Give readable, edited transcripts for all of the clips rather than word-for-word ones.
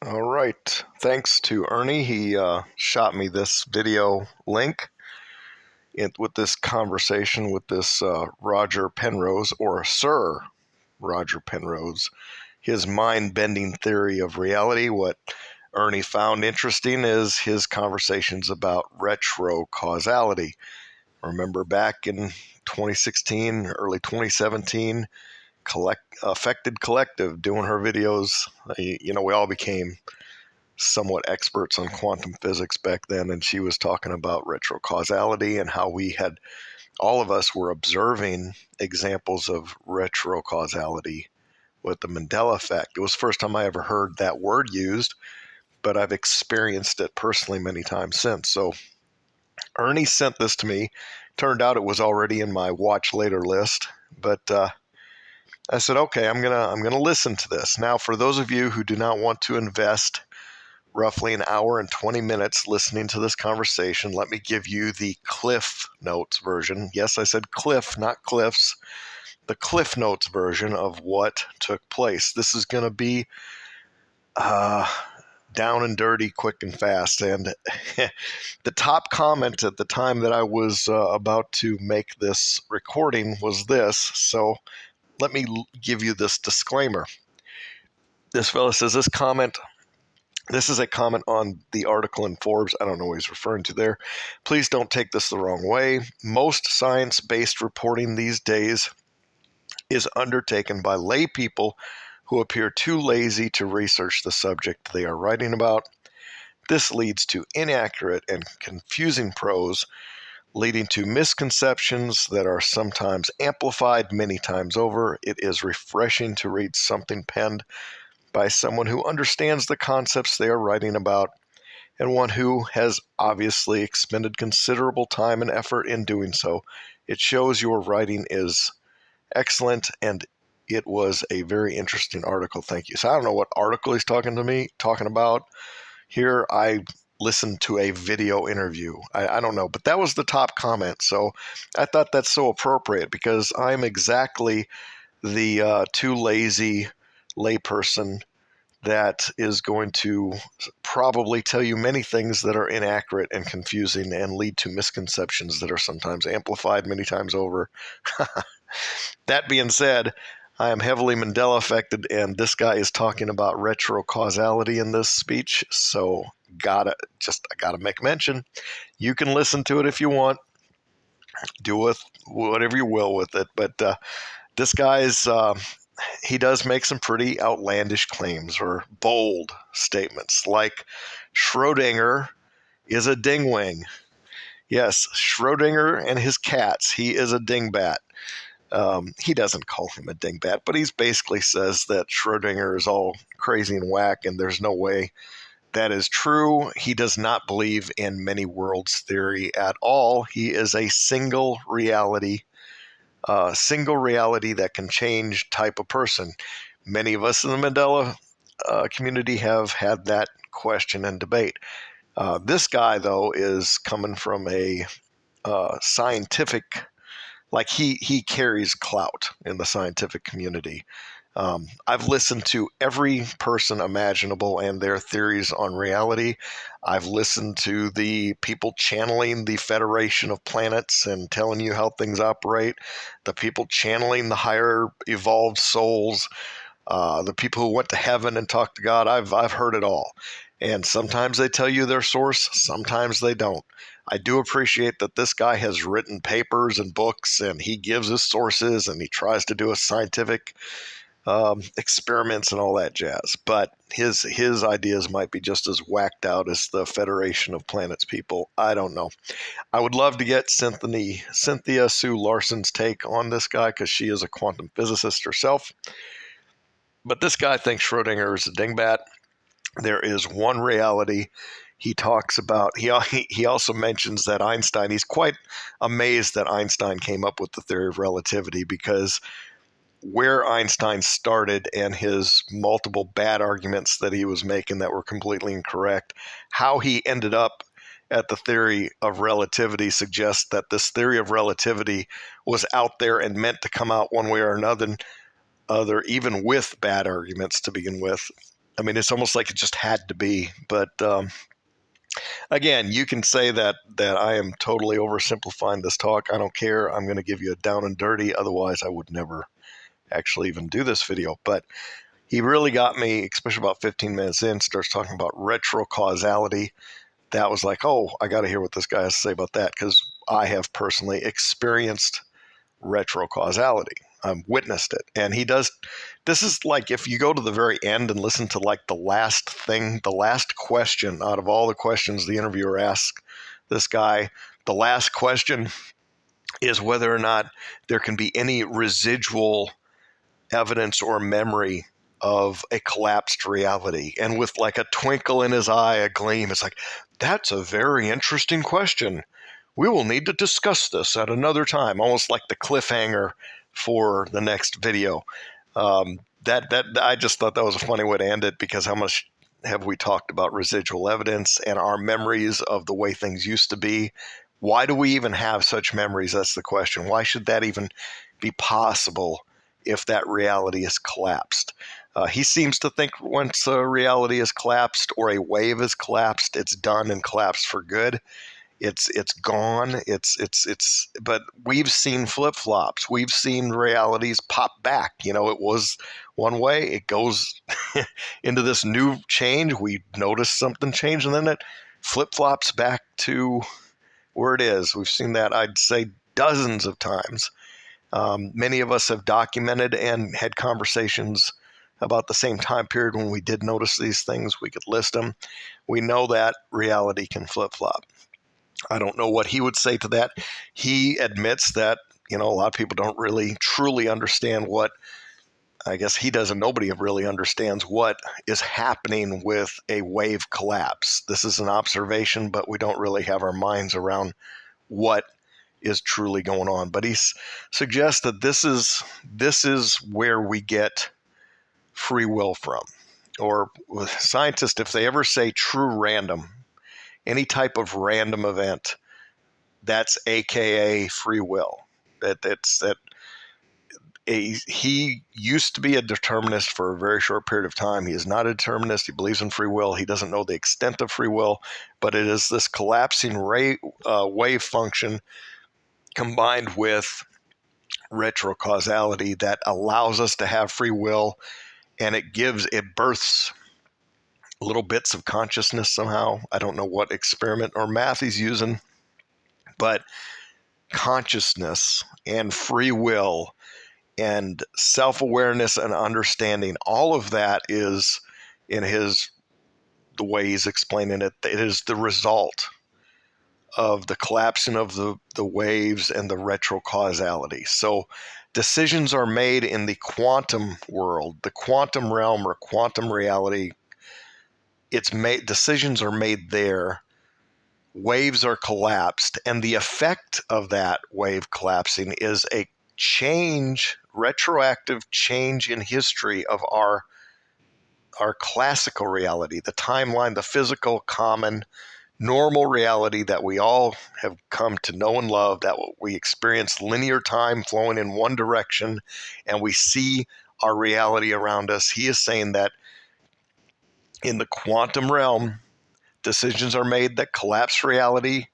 All right. Thanks to Ernie. He shot me this video link with this conversation with this Roger Penrose, or Sir Roger Penrose, his mind-bending theory of reality. What Ernie found interesting is his conversations about retro causality. Remember back in 2016, early 2017, Affected Collective doing her videos. We all became somewhat experts on quantum physics back then, and she was talking about retro causality and how all of us were observing examples of retro causality with the Mandela effect. It was the first time I ever heard that word used, but I've experienced it personally many times since. So Ernie sent this to me. Turned out it was already in my watch later list, but I said, okay, I'm gonna listen to this. Now, for those of you who do not want to invest roughly an hour and 20 minutes listening to this conversation, let me give you the Cliff Notes version. Yes, I said Cliff, not Cliffs. The Cliff Notes version of what took place. This is going to be down and dirty, quick and fast. And the top comment at the time that I was about to make this recording was this. So let me give you this disclaimer. This fellow says this is a comment on the article in Forbes. I don't know what he's referring to there. Please don't take this the wrong way. Most science-based reporting these days is undertaken by lay people who appear too lazy to research the subject they are writing about. This leads to inaccurate and confusing prose, leading to misconceptions that are sometimes amplified many times over. It is refreshing to read something penned by someone who understands the concepts they are writing about, and one who has obviously expended considerable time and effort in doing so. It shows your writing is excellent, and it was a very interesting article. Thank you. So I don't know what article he's talking about. Here I listened to a video interview. I don't know, but that was the top comment. So I thought that's so appropriate because I'm exactly the too lazy layperson that is going to probably tell you many things that are inaccurate and confusing and lead to misconceptions that are sometimes amplified many times over. That being said, I am heavily Mandela affected, and this guy is talking about retro causality in this speech, so I gotta make mention. You can listen to it if you want. Do with whatever you will with it, but this guy's he does make some pretty outlandish claims or bold statements, like Schrodinger is a dingwing. Yes, Schrodinger and his cats. He is a dingbat. He doesn't call him a dingbat, but he basically says that Schrodinger is all crazy and whack, and there's no way that is true. He does not believe in many worlds theory at all. He is a single reality that can change type of person. Many of us in the Mandela community have had that question and debate. This guy, though, is coming from a scientific, like he carries clout in the scientific community. I've listened to every person imaginable and their theories on reality. I've listened to the people channeling the Federation of Planets and telling you how things operate, the people channeling the higher evolved souls, the people who went to heaven and talked to God. I've heard it all. And sometimes they tell you their source, sometimes they don't. I do appreciate that this guy has written papers and books, and he gives his sources, and he tries to do a scientific experiments and all that jazz. But his ideas might be just as whacked out as the Federation of Planets people. I don't know. I would love to get Cynthia Sue Larson's take on this guy because she is a quantum physicist herself. But this guy thinks Schrodinger is a dingbat. There is one reality. He talks about, he also mentions that Einstein, he's quite amazed that Einstein came up with the theory of relativity, because where Einstein started and his multiple bad arguments that he was making that were completely incorrect, how he ended up at the theory of relativity suggests that this theory of relativity was out there and meant to come out one way or another, even with bad arguments to begin with. I mean, it's almost like it just had to be. But again, you can say that I am totally oversimplifying this talk. I don't care. I'm going to give you a down and dirty. Otherwise, I would never actually even do this video. But he really got me, especially about 15 minutes in, starts talking about retro causality. That was like, oh, I got to hear what this guy has to say about that, because I have personally experienced retro causality. I've witnessed it. And he does, this is like if you go to the very end and listen to like the last thing, the last question out of all the questions the interviewer asks this guy, the last question is whether or not there can be any residual evidence or memory of a collapsed reality. And with like a twinkle in his eye, a gleam, it's like, that's a very interesting question. We will need to discuss this at another time, almost like the cliffhanger for the next video. That I just thought that was a funny way to end it, because how much have we talked about residual evidence and our memories of the way things used to be? Why do we even have such memories? That's the question. Why should that even be possible if that reality is collapsed? He seems to think once a reality is collapsed or a wave is collapsed, it's done and collapsed for good. It's gone. It's. But we've seen flip flops. We've seen realities pop back. You know, it was one way. It goes into this new change. We notice something change, and then it flip flops back to where it is. We've seen that, I'd say, dozens of times. Many of us have documented and had conversations about the same time period when we did notice these things. We could list them. We know that reality can flip flop. I don't know what he would say to that. He admits that, you know, a lot of people don't really truly understand what, I guess he doesn't, nobody really understands what is happening with a wave collapse. This is an observation, but we don't really have our minds around what is truly going on. But he suggests that this is where we get free will from. Or with scientists, if they ever say true random, any type of random event, that's AKA free will. He used to be a determinist for a very short period of time. He is not a determinist. He believes in free will. He doesn't know the extent of free will, but it is this collapsing wave function combined with retrocausality that allows us to have free will, and it births little bits of consciousness somehow. I don't know what experiment or math he's using, but consciousness and free will and self-awareness and understanding, all of that is in the way he's explaining it. It is the result of the collapsing of the waves and the retrocausality. So decisions are made in the quantum world, the quantum realm or quantum reality. Decisions are made there. Waves are collapsed, and the effect of that wave collapsing is a retroactive change in history of our classical reality, the timeline, the physical, common, normal reality that we all have come to know and love, that we experience linear time flowing in one direction, and we see our reality around us. He is saying that in the quantum realm, decisions are made that collapse reality,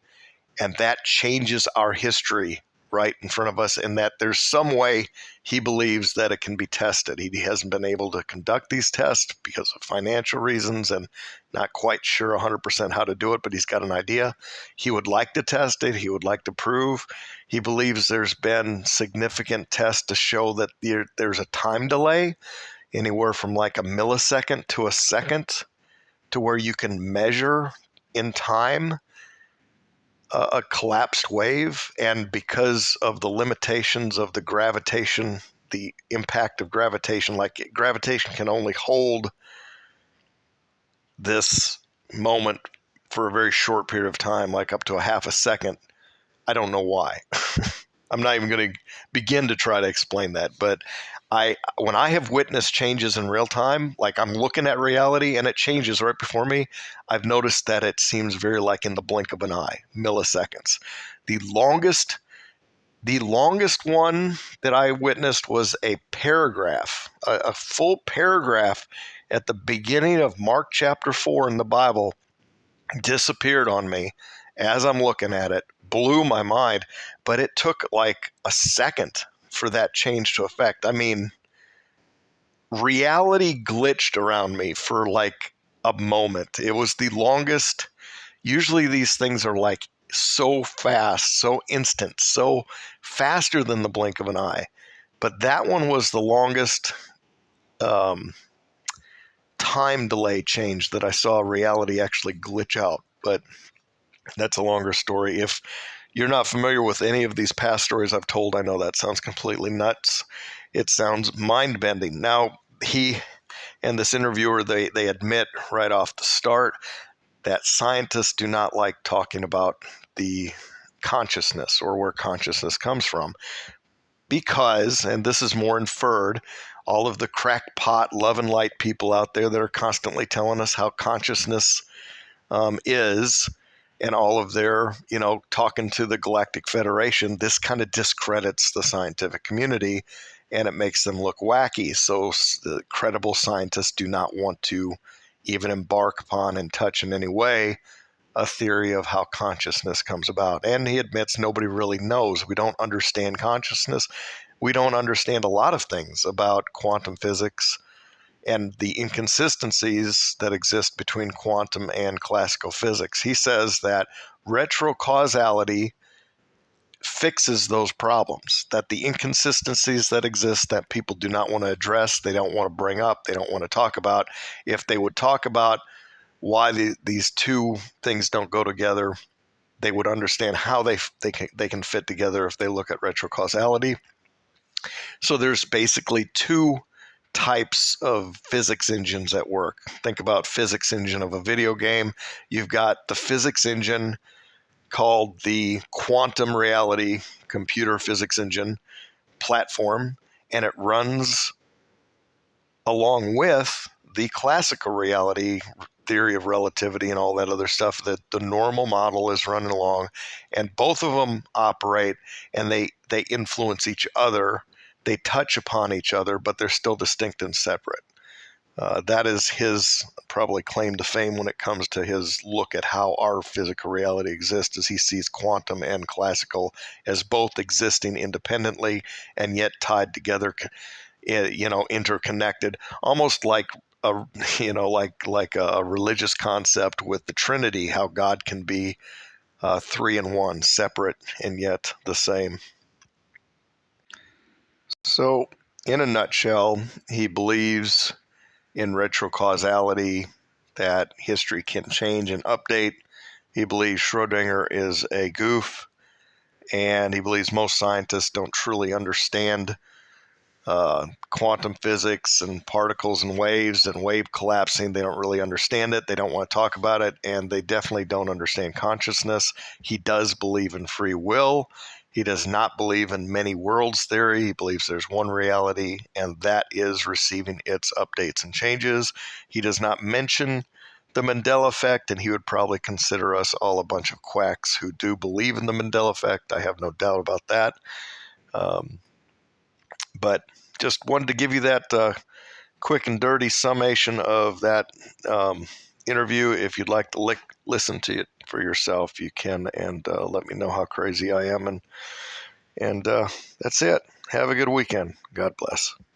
and that changes our history right in front of us, and that there's some way he believes that it can be tested. He hasn't been able to conduct these tests because of financial reasons and not quite sure 100% how to do it, but he's got an idea. He would like to test it. He would like to prove. He believes there's been significant tests to show that there's a time delay, anywhere from like a millisecond to a second, to where you can measure in time a collapsed wave. And because of the limitations of the gravitation, the impact of gravitation, like gravitation can only hold this moment for a very short period of time, like up to a half a second. I don't know why. I'm not even going to begin to try to explain that. But when I have witnessed changes in real time, like I'm looking at reality and it changes right before me, I've noticed that it seems very like in the blink of an eye, milliseconds. The longest one that I witnessed was a paragraph, a full paragraph at the beginning of Mark chapter 4 in the Bible disappeared on me as I'm looking at it, blew my mind, but it took like a second for that change to affect. I mean, reality glitched around me for like a moment. It was the longest. Usually these things are like so fast, so instant, so faster than the blink of an eye. But that one was the longest um, time delay change that I saw reality actually glitch out. But that's a longer story. If you're not familiar with any of these past stories I've told, I know that sounds completely nuts. It sounds mind bending. Now, he and this interviewer, they admit right off the start that scientists do not like talking about the consciousness or where consciousness comes from because, and this is more inferred, all of the crackpot love and light people out there that are constantly telling us how consciousness is, and all of their, talking to the Galactic Federation, this kind of discredits the scientific community and it makes them look wacky. So the credible scientists do not want to even embark upon and touch in any way a theory of how consciousness comes about. And he admits nobody really knows. We don't understand consciousness. We don't understand a lot of things about quantum physics and the inconsistencies that exist between quantum and classical physics. He says that retro causality fixes those problems, that the inconsistencies that exist that people do not want to address, they don't want to bring up, they don't want to talk about, if they would talk about why these two things don't go together, they would understand how they can fit together if they look at retro causality. So there's basically two types of physics engines at work. Think about physics engine of a video game. You've got the physics engine called the quantum reality computer physics engine platform, and it runs along with the classical reality theory of relativity and all that other stuff that the normal model is running along, and both of them operate and they influence each other. They touch upon each other, but they're still distinct and separate. That is his probably claim to fame when it comes to his look at how our physical reality exists, as he sees quantum and classical as both existing independently and yet tied together, interconnected, almost like a like a religious concept with the Trinity, how God can be three in one, separate and yet the same. So, in a nutshell, he believes in retrocausality, that history can change and update. He believes Schrodinger is a goof, and he believes most scientists don't truly understand quantum physics and particles and wave collapsing. They don't really understand it. They don't want to talk about it, and they definitely don't understand consciousness. He does believe in free will. He does not believe in many worlds theory. He believes there's one reality, and that is receiving its updates and changes. He does not mention the Mandela effect, and he would probably consider us all a bunch of quacks who do believe in the Mandela effect. I have no doubt about that. But just wanted to give you that quick and dirty summation of that interview. If you'd like to listen to it for yourself, you can, and let me know how crazy I am. And that's it. Have a good weekend. God bless.